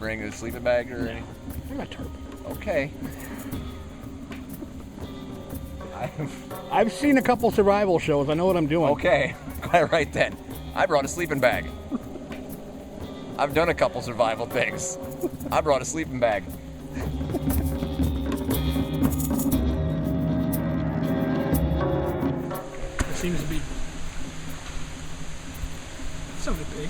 bring a sleeping bag or anything? Bring my tarp. Okay. I've seen a couple survival shows. I know what I'm doing. Okay. All right then. I brought a sleeping bag. I've done a couple survival things. I brought a sleeping bag. It seems to be. Sounded big.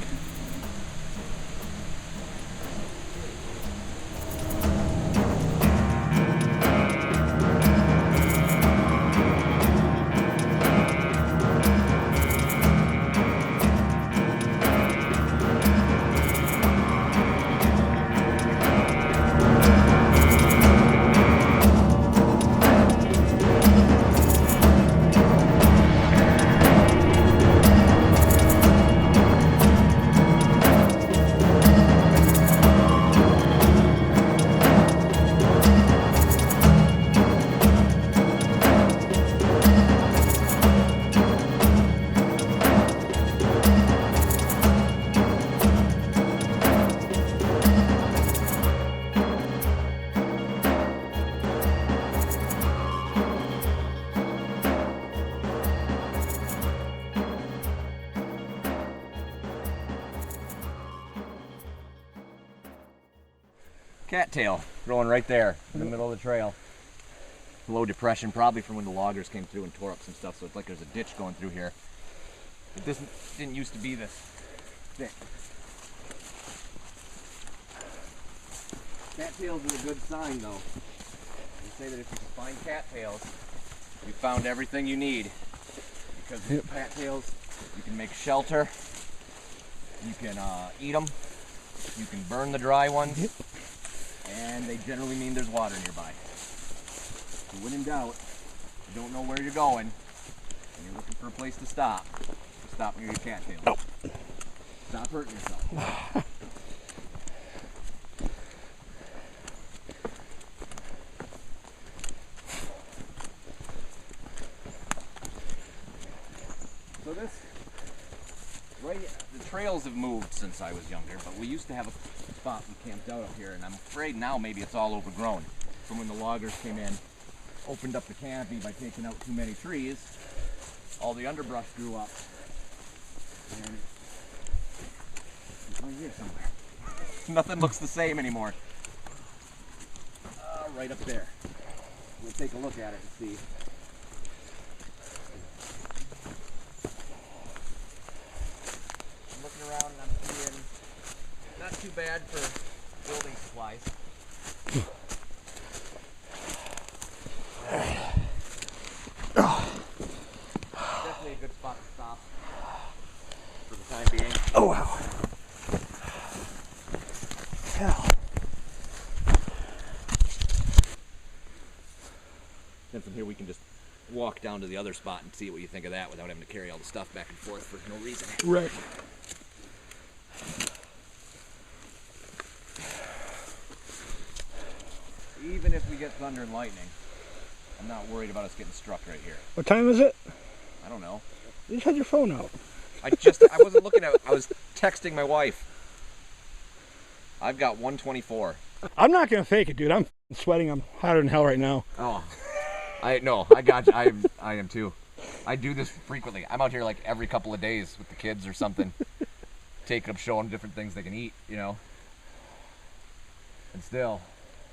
Cattail growing right there in the middle of the trail. Low depression, probably from when the loggers came through and tore up some stuff, so it's like there's a ditch going through here. But this didn't used to be this thick. Cattails is a good sign though. They say that if you can find cattails, you found everything you need. Because with cattails, you can make shelter, you can eat them, you can burn the dry ones. And they generally mean there's water nearby. So when in doubt, you don't know where you're going, and you're looking for a place to stop near your cattails. Oh. Stop hurting yourself. So this, right, the trails have moved since I was younger, but we used to have a spot we camped out up here, and I'm afraid now maybe it's all overgrown. From when the loggers came in, opened up the canopy by taking out too many trees, all the underbrush grew up, and it's right here somewhere. Nothing looks the same anymore. Right up there. We'll take a look at it and see. I'm looking around and I'm seeing not too bad for building supplies. Definitely a good spot to stop for the time being. Oh wow. Hell. Then from here we can just walk down to the other spot and see what you think of that without having to carry all the stuff back and forth for no reason. Right. Even if we get thunder and lightning, I'm not worried about us getting struck right here. What time is it? I don't know. You just had your phone out. I wasn't looking at it. I was texting my wife. I've got 124. I'm not gonna fake it, dude. I'm sweating. I'm hotter than hell right now. Oh, I got you. I am too. I do this frequently. I'm out here like every couple of days with the kids or something, taking them, showing them different things they can eat, you know. And still,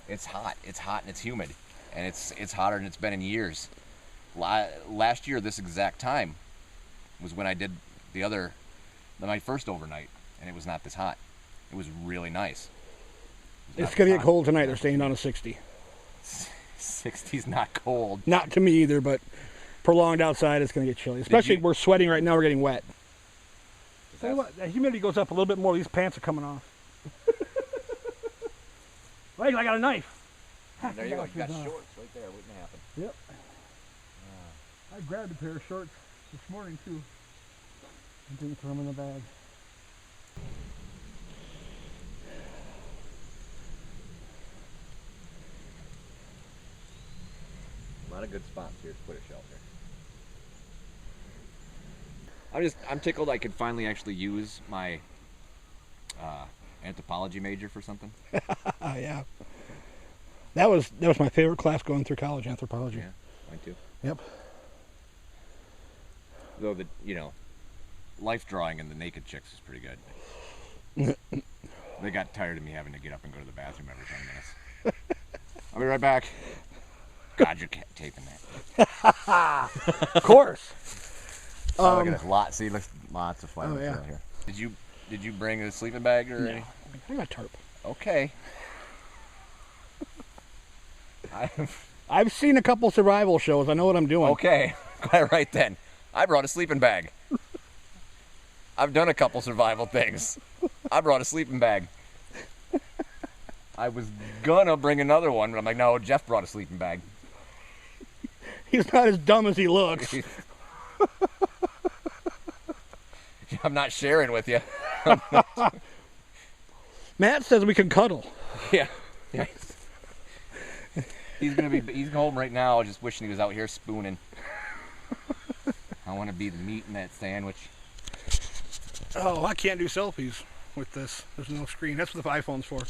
it's hot. It's hot and it's humid, and it's hotter than it's been in years. Last year, this exact time, was when I did my first overnight, and it was not this hot. It was really nice. It's gonna get cold tonight. They're staying down to 60. 60's not cold. Not to me either, but prolonged outside, it's gonna get chilly. Especially we're sweating right now. We're getting wet. Tell you what, the humidity goes up a little bit more. These pants are coming off. Wait, I got a knife. There you go. You got shorts right there waiting to happen. Yep. I grabbed a pair of shorts this morning too. I didn't throw them in the bag. A lot of good spots here to put a shelter. I'm tickled I could finally actually use my anthropology major for something? Yeah. That was my favorite class going through college, anthropology. Yeah, mine too. Yep. Though life drawing and the naked chicks is pretty good. They got tired of me having to get up and go to the bathroom every 10 minutes. I'll be right back. God, you're taping that. Of course. Oh, look at this. See, lots of flowers out here. Did you bring a sleeping bag or anything? I got a tarp. Okay. I've seen a couple survival shows. I know what I'm doing. Okay. Right then. I brought a sleeping bag. I've done a couple survival things. I brought a sleeping bag. I was gonna bring another one, but I'm like, no, Jeff brought a sleeping bag. He's not as dumb as he looks. I'm not sharing with you. Matt says we can cuddle. Yeah. He's home right now just wishing he was out here spooning. I want to be the meat in that sandwich. Oh, I can't do selfies with this. There's no screen. That's what the iPhone's for.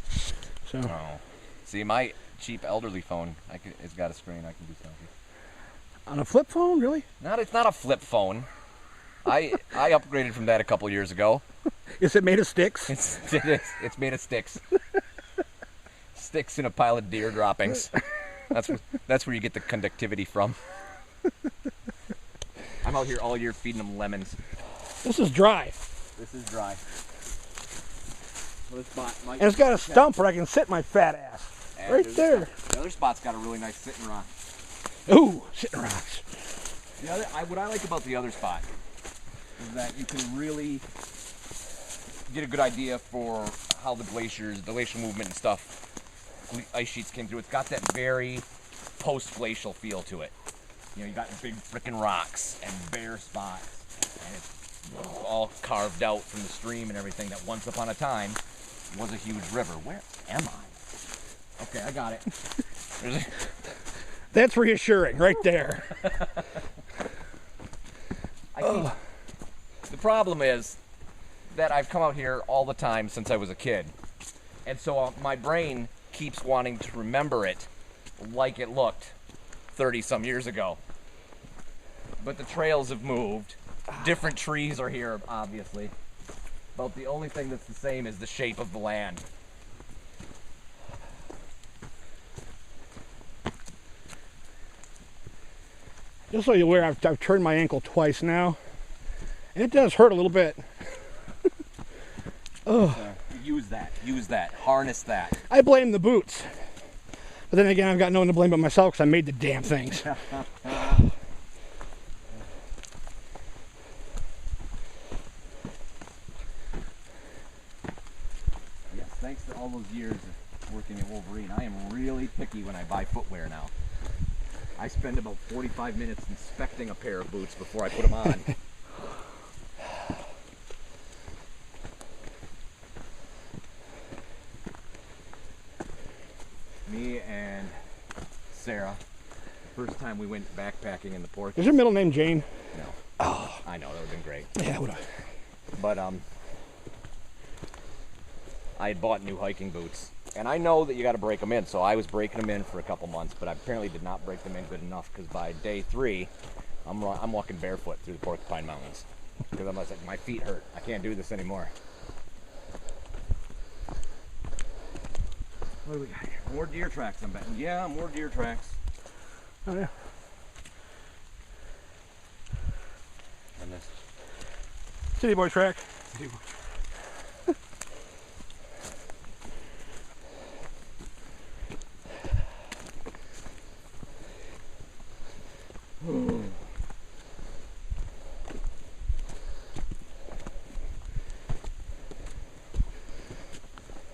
So. Oh. See, my cheap elderly phone, it's got a screen. I can do selfies. On a flip phone, really? It's not a flip phone. I upgraded from that a couple years ago. Is it made of sticks? It's made of sticks. Sticks in a pile of deer droppings. That's where you get the conductivity from. I'm out here all year feeding them lemons. This is dry. This is dry. Well, this spot and it's got a stump where I can sit my fat ass. Right there. The other spot's got a really nice sitting rock. Ooh, sitting rocks. What I like about the other spot is that you can really get a good idea for how the glacial movement and stuff, ice sheets came through. It's got that very post-glacial feel to it. You got big frickin' rocks and bare spots, and it's all carved out from the stream and everything that once upon a time was a huge river. Where am I? Okay, I got it. That's reassuring, right there. The problem is that I've come out here all the time since I was a kid, and so my brain keeps wanting to remember it like it looked 30-some years ago. But the trails have moved. Different trees are here, obviously. But the only thing that's the same is the shape of the land. Just so you're aware, I've turned my ankle twice now. And it does hurt a little bit. Use that. Harness that. I blame the boots. But then again, I've got no one to blame but myself because I made the damn things. Yes, thanks to all those years of working at Wolverine, I am really picky when I buy footwear now. I spend about 45 minutes inspecting a pair of boots before I put them on. Me and Sarah, the first time we went backpacking in the Pork. Is your middle name Jane? No. Oh. I know, that would have been great. Yeah, it would have. But I had bought new hiking boots. And I know that you got to break them in, so I was breaking them in for a couple months, but I apparently did not break them in good enough, because by day 3, I'm walking barefoot through the Porcupine Mountains. Because I'm like, my feet hurt. I can't do this anymore. What do we got here? More deer tracks, I'm betting. Yeah, more deer tracks. Oh, yeah. And this City Boy track. City Boy track.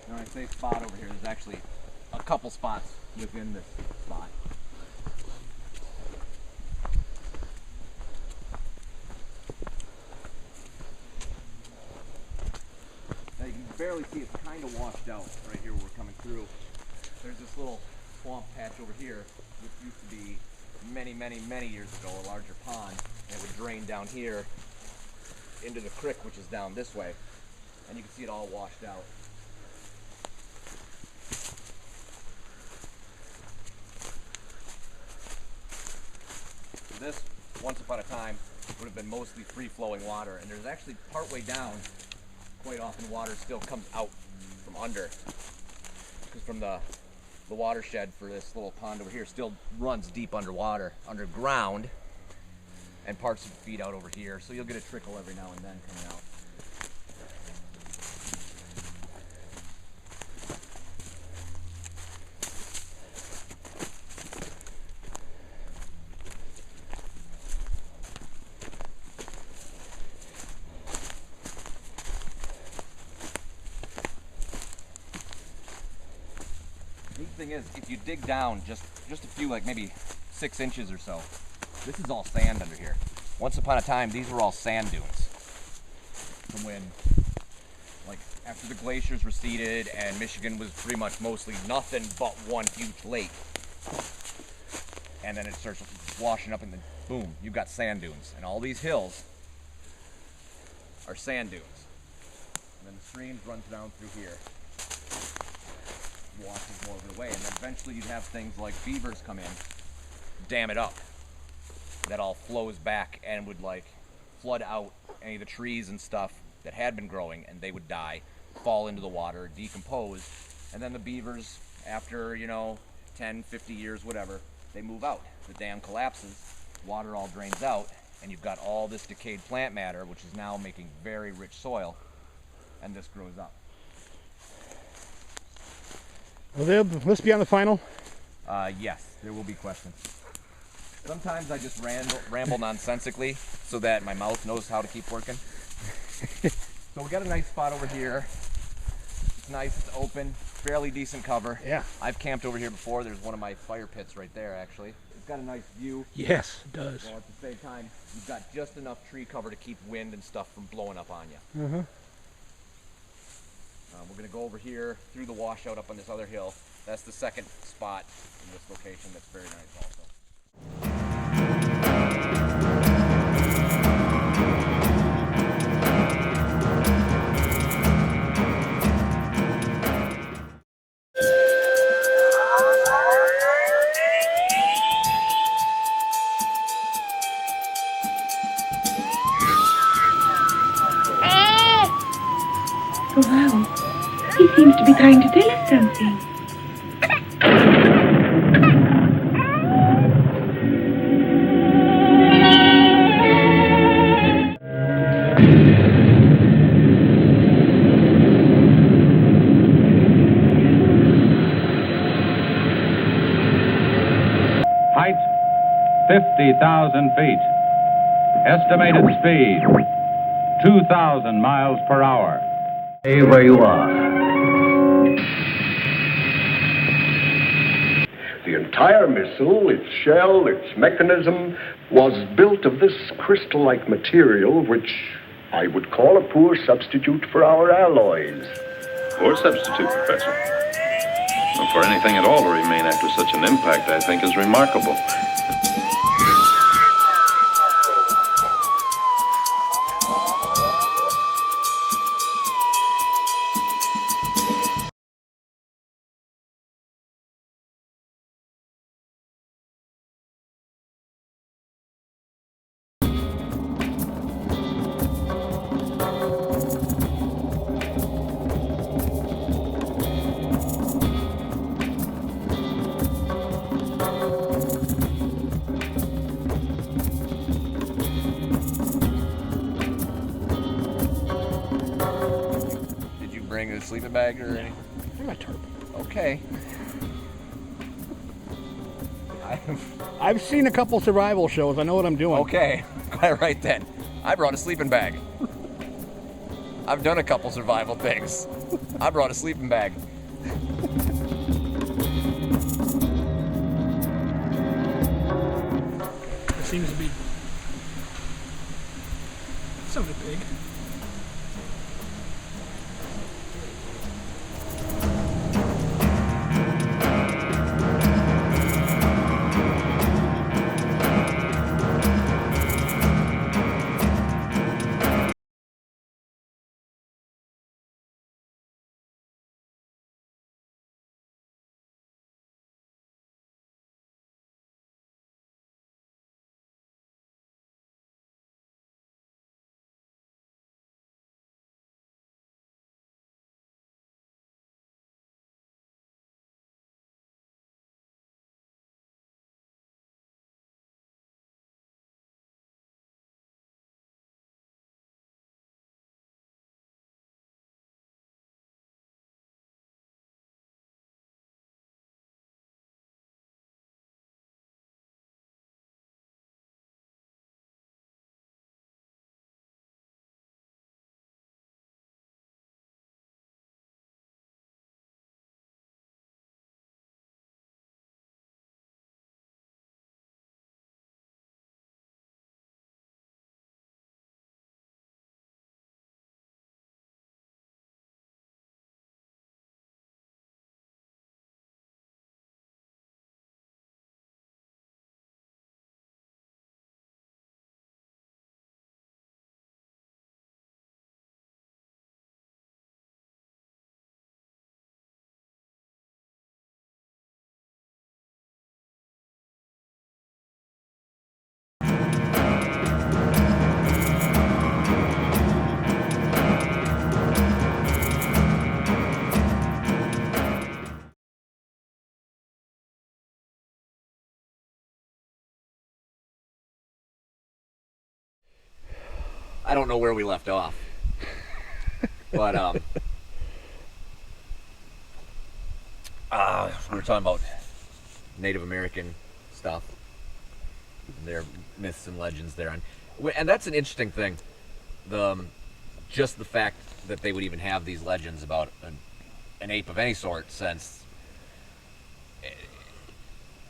When I say spot over here, there's actually a couple spots within this spot. Now you can barely see, it's kind of washed out right here where we're coming through. There's this little swamp patch over here, which used to be many, many, many years ago a larger pond, and it would drain down here into the creek, which is down this way, and you can see it all washed out. this, once upon a time, would have been mostly free-flowing water, and there's actually part way down, quite often water still comes out from under, because from the watershed for this little pond over here still runs deep underwater, underground, and parts of it feed out over here, so you'll get a trickle every now and then coming out. Neat thing is, if you dig down just a few, like maybe 6 inches or so, this is all sand under here. Once upon a time, these were all sand dunes. From when, like, after the glaciers receded and Michigan was pretty much mostly nothing but one huge lake. And then it starts washing up and then boom, you've got sand dunes. And all these hills are sand dunes. And then the streams run down through here. Washes more of it away, and then eventually you'd have things like beavers come in, dam it up. That all flows back and would like flood out any of the trees and stuff that had been growing, and they would die, fall into the water, decompose, and then the beavers, after 10, 50 years, whatever, they move out. The dam collapses, water all drains out, and you've got all this decayed plant matter, which is now making very rich soil, and this grows up. Will this be on the final? Yes, there will be questions. Sometimes I just ramble nonsensically so that my mouth knows how to keep working. So we got a nice spot over here. It's nice, it's open, fairly decent cover. Yeah. I've camped over here before. There's one of my fire pits right there, actually. It's got a nice view. Yes, it does. Well, at the same time, you've got just enough tree cover to keep wind and stuff from blowing up on you. Uh-huh. We're going to go over here through the washout up on this other hill. That's the second spot in this location that's very nice also. Oh, wow. He seems to be trying to tell us something. Height, 50,000 feet. Estimated speed, 2,000 miles per hour. Stay where you are. The entire missile, its shell, its mechanism, was built of this crystal-like material, which I would call a poor substitute for our alloys. Poor substitute, Professor. Well, for anything at all to remain after such an impact, I think is remarkable. Bring a sleeping bag or anything? Bring my tarp. Okay. I've seen a couple survival shows. I know what I'm doing. Okay. All right then. I brought a sleeping bag. I've done a couple survival things. I brought a sleeping bag. It seems to be something big. I don't know where we left off. But we were talking about Native American stuff, their myths and legends there, and that's an interesting thing. Just the fact that they would even have these legends about an ape of any sort, since,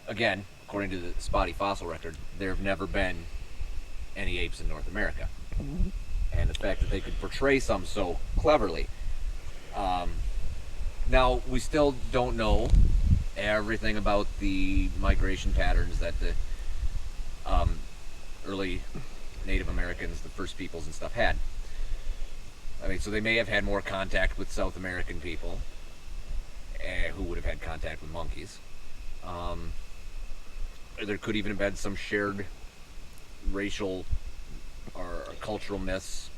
again, according to the spotty fossil record, there have never been any apes in North America. And the fact that they could portray some so cleverly. Now, we still don't know everything about the migration patterns that the early Native Americans, the first peoples and stuff, had. I mean, so they may have had more contact with South American people, who would have had contact with monkeys. There could even have been some shared racial or cultural myths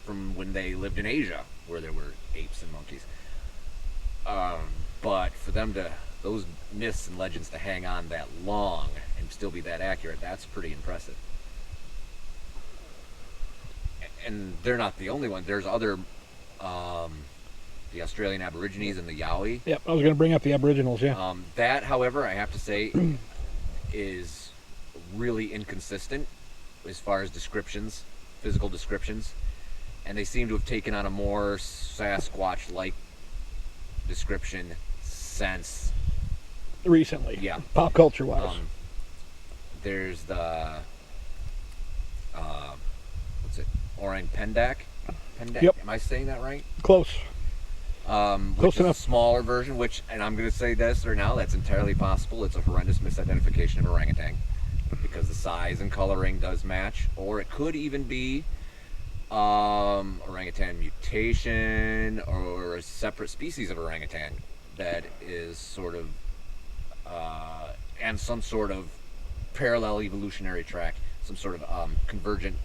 from when they lived in Asia, where there were apes and monkeys. But for them those myths and legends to hang on that long and still be that accurate, that's pretty impressive. And they're not the only one. There's other, the Australian Aborigines and the Yowie. Yep, I was going to bring up the Aboriginals, yeah. That, however, I have to say, is really inconsistent as far as descriptions, physical descriptions. And they seem to have taken on a more Sasquatch-like description since recently. Yeah. Pop culture-wise. There's the, what's it, Orang Pendak? Yep. Am I saying that right? Close. Close enough. A smaller version, which, and I'm going to say this or now, that's entirely possible. It's a horrendous misidentification of orangutan because the size and coloring does match, or it could even be orangutan mutation or a separate species of orangutan that is sort of and some sort of parallel evolutionary track, some sort of convergent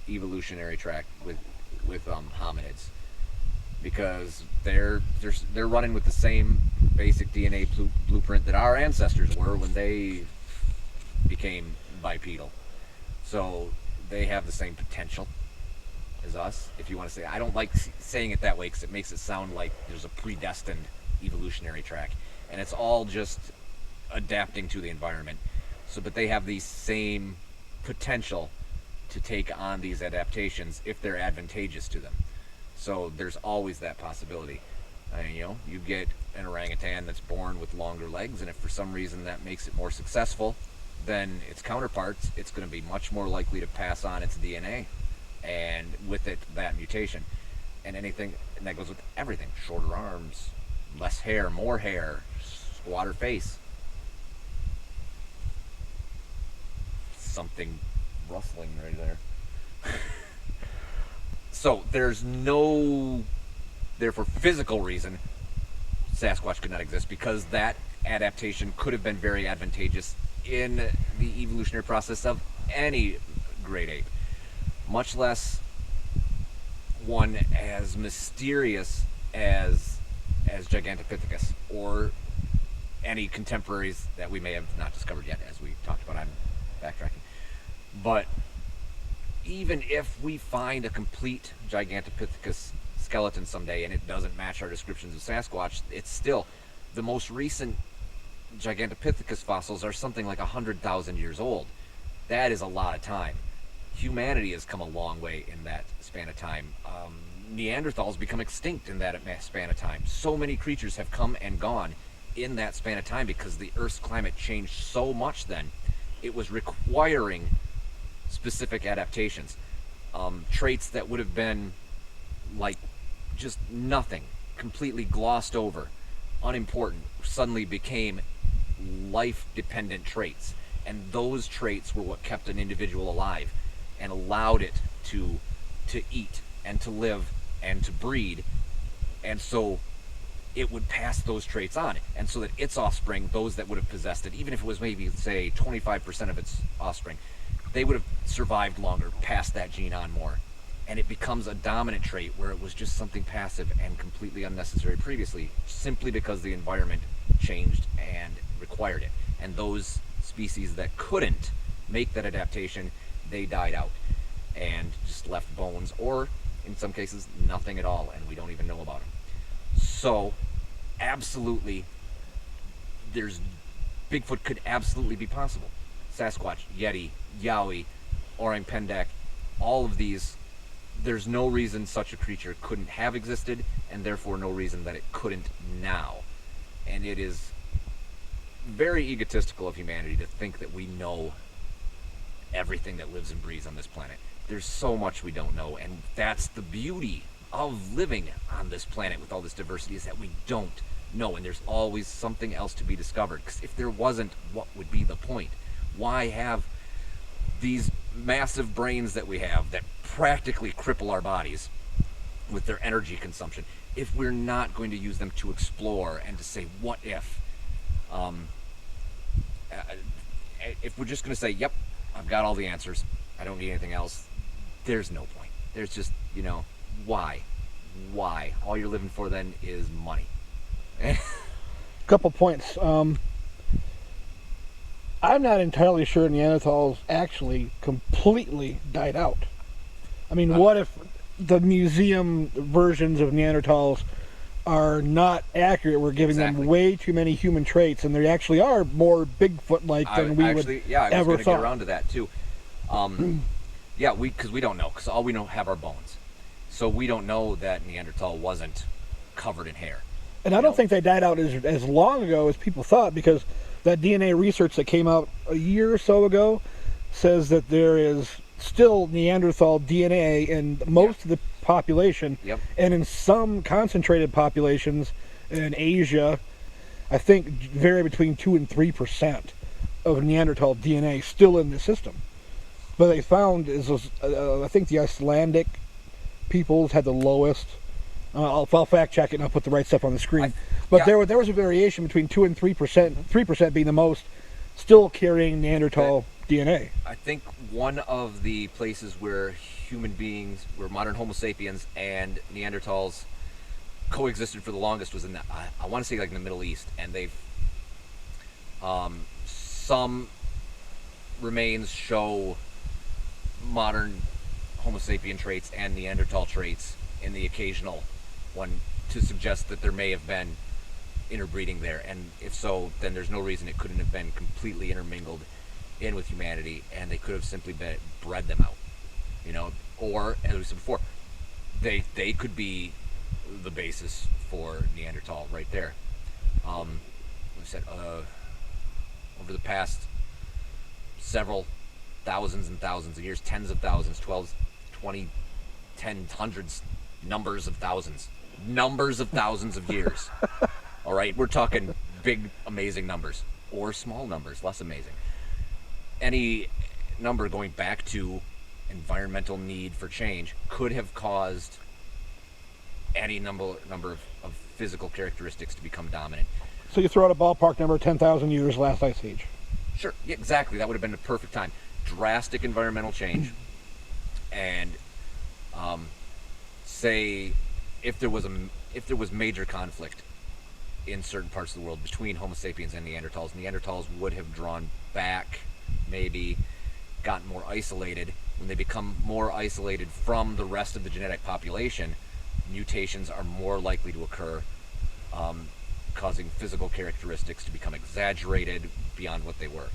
evolutionary track with hominids, because they're running with the same basic DNA blueprint that our ancestors were when they became bipedal. So they have the same potential as us, if you want to say. I don't like saying it that way because it makes it sound like there's a predestined evolutionary track, and it's all just adapting to the environment. So, but they have the same potential to take on these adaptations if they're advantageous to them. So there's always that possibility. You get an orangutan that's born with longer legs, and if for some reason that makes it more successful than its counterparts, it's going to be much more likely to pass on its DNA, and with it, that mutation. And that goes with everything. Shorter arms, less hair, more hair, squatter face. Something rustling right there. So there's no, therefore, physical reason Sasquatch could not exist, because that adaptation could have been very advantageous in the evolutionary process of any great ape, much less one as mysterious as Gigantopithecus or any contemporaries that we may have not discovered yet, as we talked about. I'm backtracking. But even if we find a complete Gigantopithecus skeleton someday and it doesn't match our descriptions of Sasquatch, it's still, the most recent Gigantopithecus fossils are something like 100,000 years old. That is a lot of time. Humanity has come a long way in that span of time. Neanderthals become extinct in that span of time. So many creatures have come and gone in that span of time because the Earth's climate changed so much then. It was requiring specific adaptations. Traits that would have been like just nothing, completely glossed over, unimportant, suddenly became life-dependent traits. And those traits were what kept an individual alive and allowed it to eat and to live and to breed. And so it would pass those traits on, and so that its offspring, those that would have possessed it, even if it was maybe, say, 25% of its offspring, they would have survived longer, passed that gene on more, and it becomes a dominant trait where it was just something passive and completely unnecessary previously, simply because the environment changed and required it. And those species that couldn't make that adaptation, they died out. and just left bones, or in some cases nothing at all, and we don't even know about them. So absolutely, Bigfoot could absolutely be possible. Sasquatch, Yeti, Yowie, Orang Pendek, all of these, there's no reason such a creature couldn't have existed, and therefore no reason that it couldn't now. And it is very egotistical of humanity to think that we know everything that lives and breathes on this planet. There's so much we don't know, and that's the beauty of living on this planet with all this diversity, is that we don't know, and there's always something else to be discovered. Because if there wasn't, what would be the point? Why have these massive brains that we have that practically cripple our bodies with their energy consumption if we're not going to use them to explore and to say, what if? If we're just going to say, yep, I've got all the answers, I don't need anything else, there's no point. There's just, why? All you're living for then is money. Couple points. I'm not entirely sure Neanderthals actually completely died out. I mean, what if the museum versions of Neanderthals are not accurate? We're giving them way too many human traits, and they actually are more Bigfoot-like than we would I was ever going to thought. get around to that too. Because we don't know, because all we know have our bones. So we don't know that Neanderthal wasn't covered in hair. And I don't think they died out as long ago as people thought, because that DNA research that came out a year or so ago says that there is still Neanderthal DNA in most of the population, and in some concentrated populations in Asia, I think vary between 2 and 3% of Neanderthal DNA still in the system. But they found I think the Icelandic peoples had the lowest. I'll fact check it and I'll put the right stuff on the screen. There was a variation between 2 and 3%, 3% being the most, still carrying Neanderthal DNA. I think one of the places where modern Homo sapiens and Neanderthals coexisted for the longest was in I want to say like in the Middle East, and they've some remains show modern Homo sapien traits and Neanderthal traits in the occasional one, to suggest that there may have been interbreeding there, and if so, then there's no reason it couldn't have been completely intermingled in with humanity, and they could have simply bred them out, or as we said before, they could be the basis for Neanderthal right there. We said over the past several thousands and thousands of years, tens of thousands, 12, 20, 10, hundreds, numbers of thousands of years. All right, we're talking big, amazing numbers, or small numbers, less amazing. Any number going back to environmental need for change could have caused any number of physical characteristics to become dominant. So you throw out a ballpark number, 10,000 years last ice age. Sure, yeah, exactly. That would have been the perfect time. Drastic environmental change, and say if there was major conflict in certain parts of the world between Homo sapiens and Neanderthals would have drawn back, maybe gotten more isolated. When they become more isolated from the rest of the genetic population, mutations are more likely to occur, causing physical characteristics to become exaggerated beyond what they were.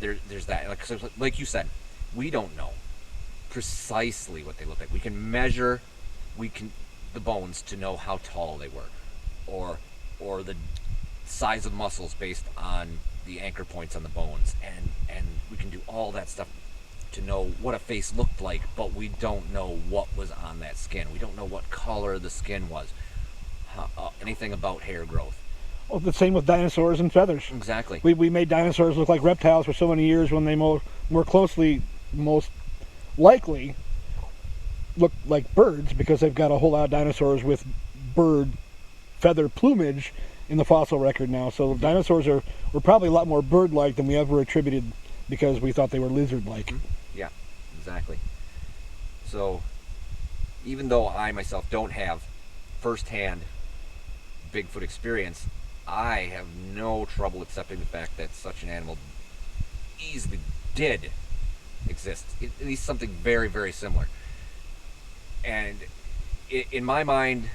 There's that. Like you said, we don't know precisely what they look like. We can measure the bones to know how tall they were, or the size of muscles based on the anchor points on the bones, and we can do all that stuff to know what a face looked like, but we don't know what was on that skin. We don't know what color the skin was, anything about hair growth. Well, the same with dinosaurs and feathers. Exactly. We made dinosaurs look like reptiles for so many years, when they more closely, most likely, look like birds, because they've got a whole lot of dinosaurs with bird feather plumage in the fossil record now. So dinosaurs were probably a lot more bird-like than we ever attributed, because we thought they were lizard-like. Yeah, exactly. So even though I myself don't have first-hand Bigfoot experience, I have no trouble accepting the fact that such an animal easily did exists. At least something very, very similar. And in my mind,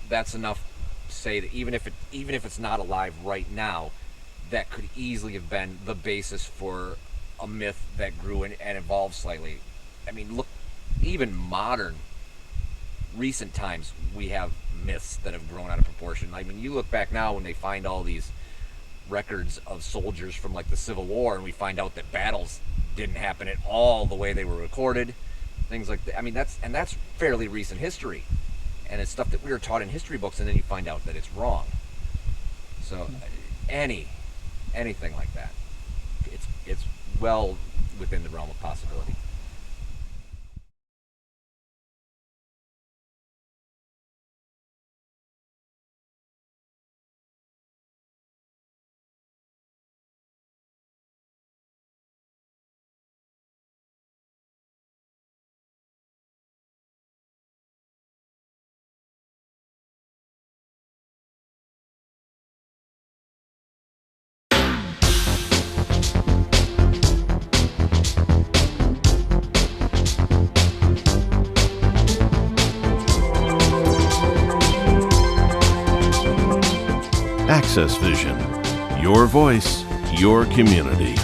that's enough to say that even if it's not alive right now, that could easily have been the basis for a myth that grew and evolved slightly. I mean, look, even modern, recent times, we have myths that have grown out of proportion. I mean, you look back now when they find all these records of soldiers from like the Civil War, and we find out that battles didn't happen at all the way they were recorded, things like that. I mean, that's fairly recent history, and it's stuff that we were taught in history books, and then you find out that it's wrong. So anything like that, it's well within the realm of possibility. Access Vision. Your voice, your community.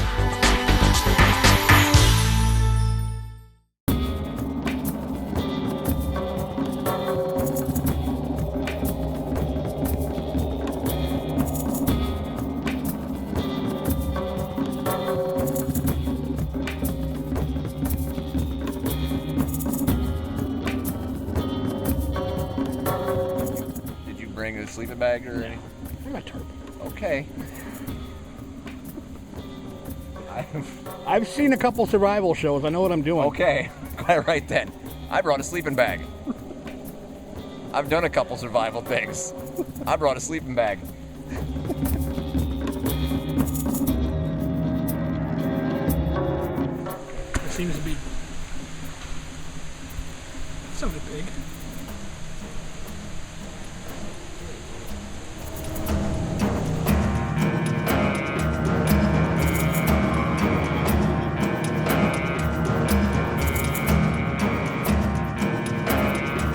Did you bring a sleeping bag or anything? My tarp. Okay. I've seen a couple survival shows. I know what I'm doing. Okay. All right then. I brought a sleeping bag. I've done a couple survival things. I brought a sleeping bag. It seems to be something big.